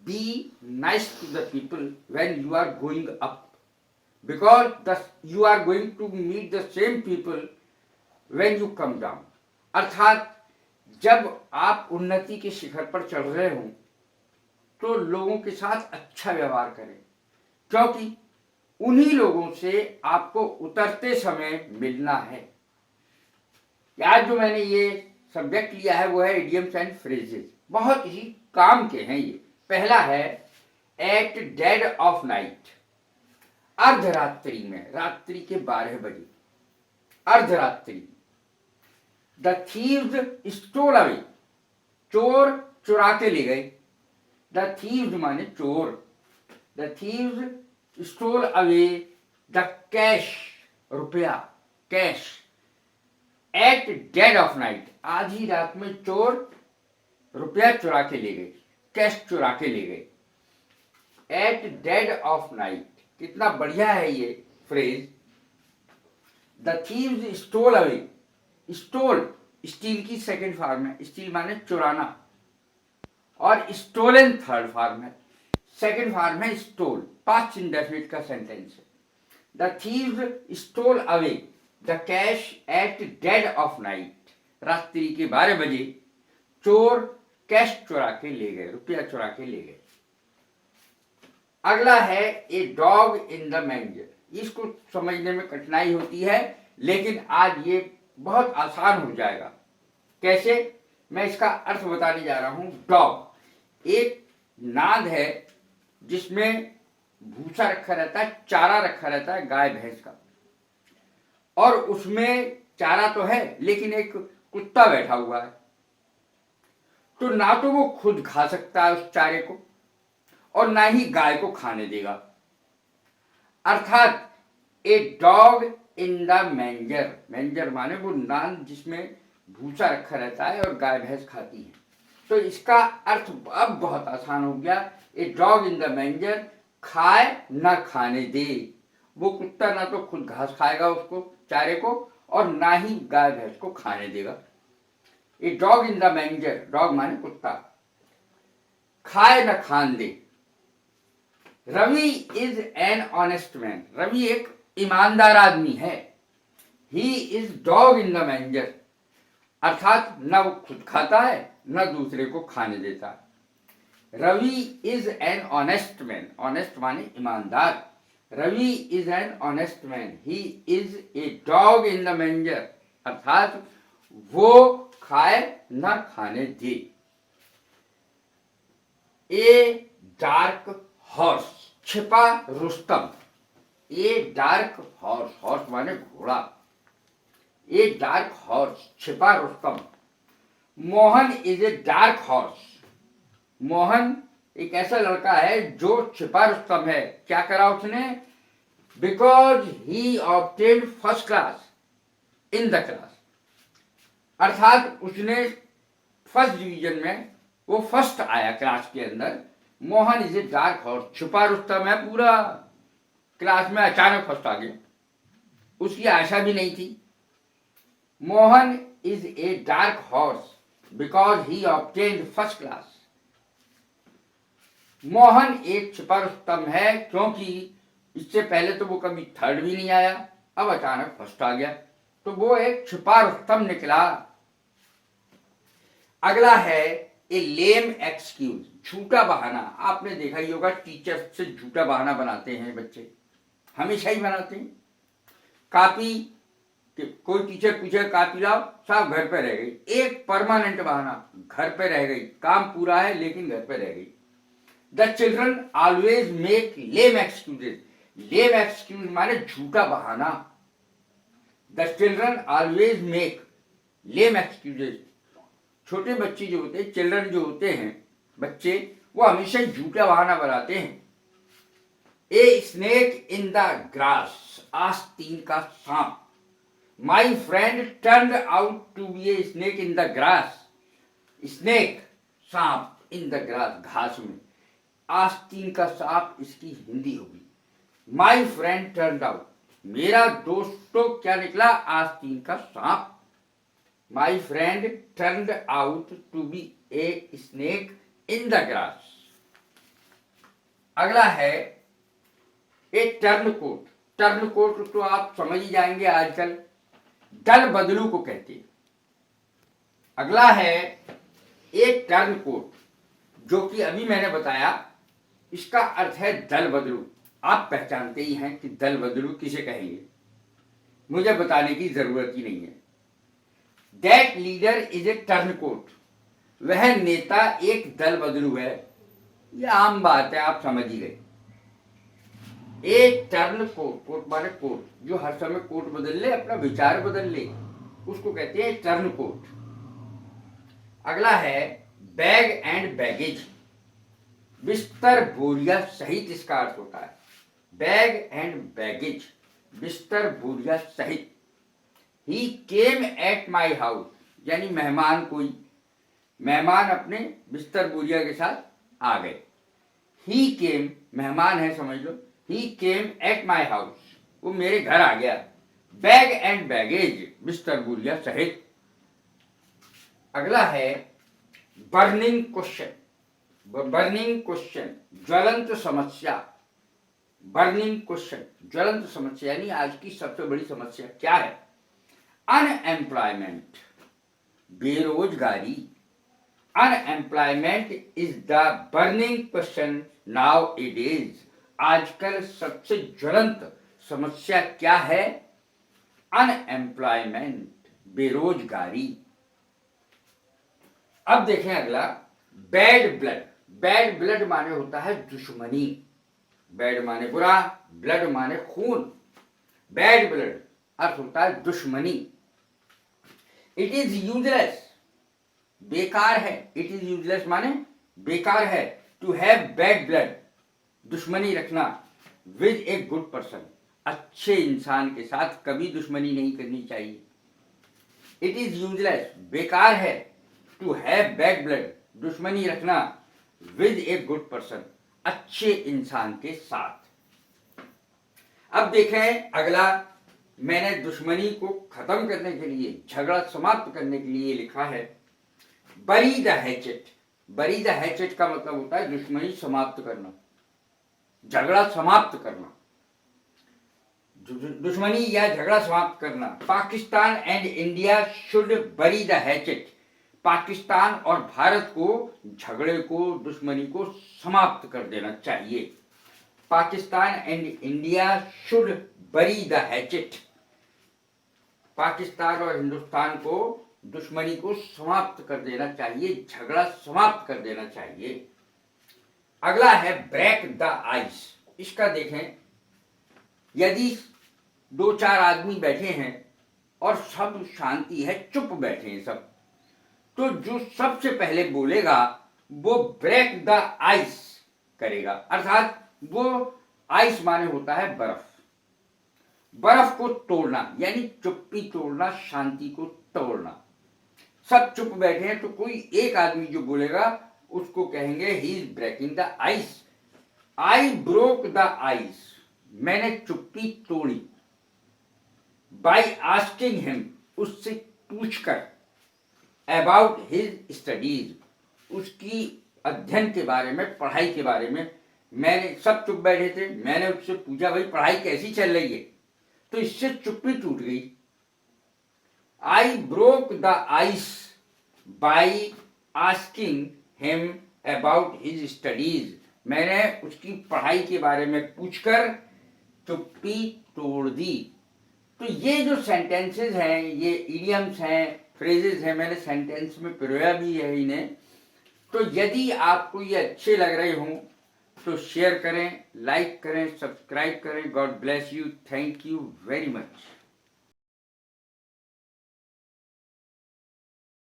be nice to the people when you are going up, because you are going to meet the same people when you come down. अर्थात जब आप उन्नति के शिखर पर चढ़ रहे हो तो लोगों के साथ अच्छा व्यवहार करें, क्योंकि उन्हीं लोगों से आपको उतरते समय मिलना है। आज जो मैंने ये सब्जेक्ट लिया है वो है इडियम्स एंड फ्रेजेस। बहुत ही काम के हैं ये। पहला है एट डेड ऑफ नाइट, अर्धरात्रि में, रात्रि के 12 बजे, अर्धरात्रि। द थीव्स स्टोल अवे, चोर चुरा के ले गए। द थीव्स माने चोर। The thieves stole away the cash, रुपया, cash. At dead of night, आधी रात में चोर रुपया चुरा के ले गए, कैश चुरा के ले गए। एट डेड ऑफ नाइट, कितना बढ़िया है ये phrase. The thieves stole away, stole steal की सेकंड फॉर्म है, स्टील माने चुराना, और स्टोलन थर्ड फॉर्म है, सेकंड फॉर्म है स्टोल, पास्ट इंडेफिनिट का सेंटेंस है। The thieves stole away the cash at dead of night, रात्रि के 12 बजे चोर कैश चुरा के ले गए, रुपया चुरा के ले गए। अगला है ए डॉग इन द मैंजर। इसको समझने में कठिनाई होती है, लेकिन आज ये बहुत आसान हो जाएगा। कैसे, मैं इसका अर्थ बताने जा रहा हूं। डॉग एक नाद है जिसमें भूसा रखा रहता है, चारा रखा रहता है गाय भैंस का, और उसमें चारा तो है लेकिन एक कुत्ता बैठा हुआ है। तो ना तो वो खुद खा सकता है उस चारे को और ना ही गाय को खाने देगा। अर्थात ए dog in the manager, manager माने वो नान जिसमें भूसा रखा रहता है और गाय भैंस खाती है। तो इसका अर्थ अब बहुत आसान हो गया। ए डॉग इन द मैंजर, खाए ना खाने दे। वो कुत्ता ना तो खुद घास खाएगा उसको, चारे को, और ना ही गाय भैंस को खाने देगा। A dog in the manger, dog माने कुत्ता, खाए ना खान दे। Ravi is an honest man, Ravi एक ईमानदार आदमी है। He is dog in the manger, अर्थात न वो खुद खाता है न दूसरे को खाने देता। Ravi is an honest man, honest माने ईमानदार। Ravi is an honest man, he is a dog in the manger, अर्थात वो खाए न खाने दे। ए डार्क हॉर्स, छिपा Rustam. A dark horse, horse माने घोड़ा। ए डार्क हॉर्स, छिपा Rustam. Mohan is a dark horse, Mohan एक ऐसा लड़का है जो छिपा रुस्तम है। क्या करा उसने? Because he obtained first class in the class, अर्थात उसने फर्स्ट डिवीजन में वो फर्स्ट आया क्लास के अंदर। Mohan is a dark horse, छुपा रुस्तम है पूरा, क्लास में अचानक फर्स्ट आ गया, उसकी आशा भी नहीं थी। Mohan is a dark horse because he obtained first class. Mohan एक छिपा रुस्तम है क्योंकि इससे पहले तो वो कभी थर्ड भी नहीं आया, अब अचानक फर्स्ट आ गया, तो वो एक छिपा रुस्तम निकला। अगला है ए लेम एक्सक्यूज, झूठा बहाना। आपने देखा ही होगा टीचर से झूठा बहाना बनाते हैं बच्चे, हमेशा ही बनाते हैं। कॉपी, कोई टीचर पूछे कॉपी लाओ, साहब घर पे रह गई, एक परमानेंट बहाना, घर पे रह गई, काम पूरा है लेकिन घर पे रह गई। The children always make lame excuses, lame excuse माने झूठा बहाना। The children always make lame excuses, छोटे बच्चे जो होते हैं, चिल्ड्रन जो होते हैं बच्चे, वो हमेशा झूठा बहाना बनाते हैं। A snake in the grass, आस्तीन का सांप। My friend turned out to be a snake in the grass, snake सांप, इन द ग्रास घास में, आस्तीन का सांप इसकी हिंदी होगी। माई फ्रेंड टर्न्ड आउट, मेरा दोस्त तो क्या निकला? आस्तीन का सांप। My friend turned out to be a snake in the grass. अगला है एक टर्न कोट। टर्न कोट तो आप समझ ही जाएंगे, आजकल दल बदलू को कहते हैं। अगला है एक टर्न कोट, जो कि अभी मैंने बताया, इसका अर्थ है दल बदलू। आप पहचानते ही हैं कि दल बदलू किसे कहेंगे, मुझे बताने की जरूरत ही नहीं है। That leader is a turncoat, वह नेता एक दल बदलू है। यह आम बात है, आप समझ ही गए। एक टर्न कोट, कोट माने कोट, जो हर समय कोट बदल ले, अपना विचार बदल ले, उसको कहते हैं टर्न कोट। अगला है बैग एंड बैगेज, बिस्तर बोरिया सहित इसका अर्थ होता है। बैग एंड बैगेज, बिस्तर बोरिया सहित। ही केम एट माई हाउस, यानी मेहमान, कोई मेहमान अपने बिस्तर बोरिया के साथ आ गए। ही केम, मेहमान है समझ लो। ही केम एट माई हाउस, वो मेरे घर आ गया। बैग एंड बैगेज, बिस्तर बोरिया सहित। अगला है बर्निंग क्वेश्चन। बर्निंग क्वेश्चन, ज्वलंत समस्या। बर्निंग क्वेश्चन, ज्वलंत समस्या, यानी आज की सबसे बड़ी समस्या क्या है? अनएम्प्लॉयमेंट, बेरोजगारी। Unemployment is the burning question now it is. आजकल सबसे ज्वलंत समस्या क्या है? अनएम्प्लॉयमेंट, बेरोजगारी। अब देखें अगला, बैड ब्लड। बैड ब्लड माने होता है दुश्मनी। बैड माने बुरा, ब्लड माने खून। बैड ब्लड अर्थ होता है दुश्मनी। इट इज यूजलेस, बेकार है। इट इज यूजलेस माने बेकार है। टू हैव बैड ब्लड, दुश्मनी रखना। विद ए गुड पर्सन, अच्छे इंसान के साथ कभी दुश्मनी नहीं करनी चाहिए। इट इज यूजलेस, बेकार है। टू हैव बैड ब्लड, दुश्मनी रखना। विद ए गुड पर्सन, अच्छे इंसान के साथ। अब देखें अगला, मैंने दुश्मनी को खत्म करने के लिए, झगड़ा समाप्त करने के लिए लिखा है बरी द हैचेट। बरी द हैचेट का मतलब होता है दुश्मनी समाप्त करना, झगड़ा समाप्त करना, दुश्मनी या झगड़ा समाप्त करना। पाकिस्तान एंड इंडिया शुड बरी द हैचेट। पाकिस्तान और भारत को झगड़े को, दुश्मनी को समाप्त कर देना चाहिए। पाकिस्तान एंड इंडिया शुड बरी द हैचेट। पाकिस्तान और हिंदुस्तान को दुश्मनी को समाप्त कर देना चाहिए, झगड़ा समाप्त कर देना चाहिए। अगला है ब्रेक द आइस। इसका देखें, यदि दो चार आदमी बैठे हैं और सब शांति है, चुप बैठे हैं सब, तो जो सबसे पहले बोलेगा वो ब्रेक द आइस करेगा। अर्थात वो आइस माने होता है बर्फ। बर्फ को तोड़ना यानी चुप्पी तोड़ना, शांति को तोड़ना। सब चुप बैठे हैं तो कोई एक आदमी जो बोलेगा उसको कहेंगे he is breaking the ice. I broke the ice, मैंने चुप्पी तोड़ी। बाय आस्किंग हिम, उससे पूछकर। अबाउट हिज स्टडीज, उसकी अध्ययन के बारे में, पढ़ाई के बारे में। मैंने, सब चुप बैठे थे, मैंने उससे पूछा भाई पढ़ाई कैसी चल रही है, तो इससे चुप्पी टूट गई। आई broke the ice by asking him about his studies, मैंने उसकी पढ़ाई के बारे में पूछकर चुप्पी तोड़ दी। तो ये जो सेंटेंसेस हैं, ये इडियम्स हैं, फ्रेजेस हैं, मैंने सेंटेंस में पिरोया भी है इन्हें। तो यदि आपको ये अच्छे लग रहे हों तो शेयर करें, लाइक करें, सब्सक्राइब करें। God bless you, thank you very much.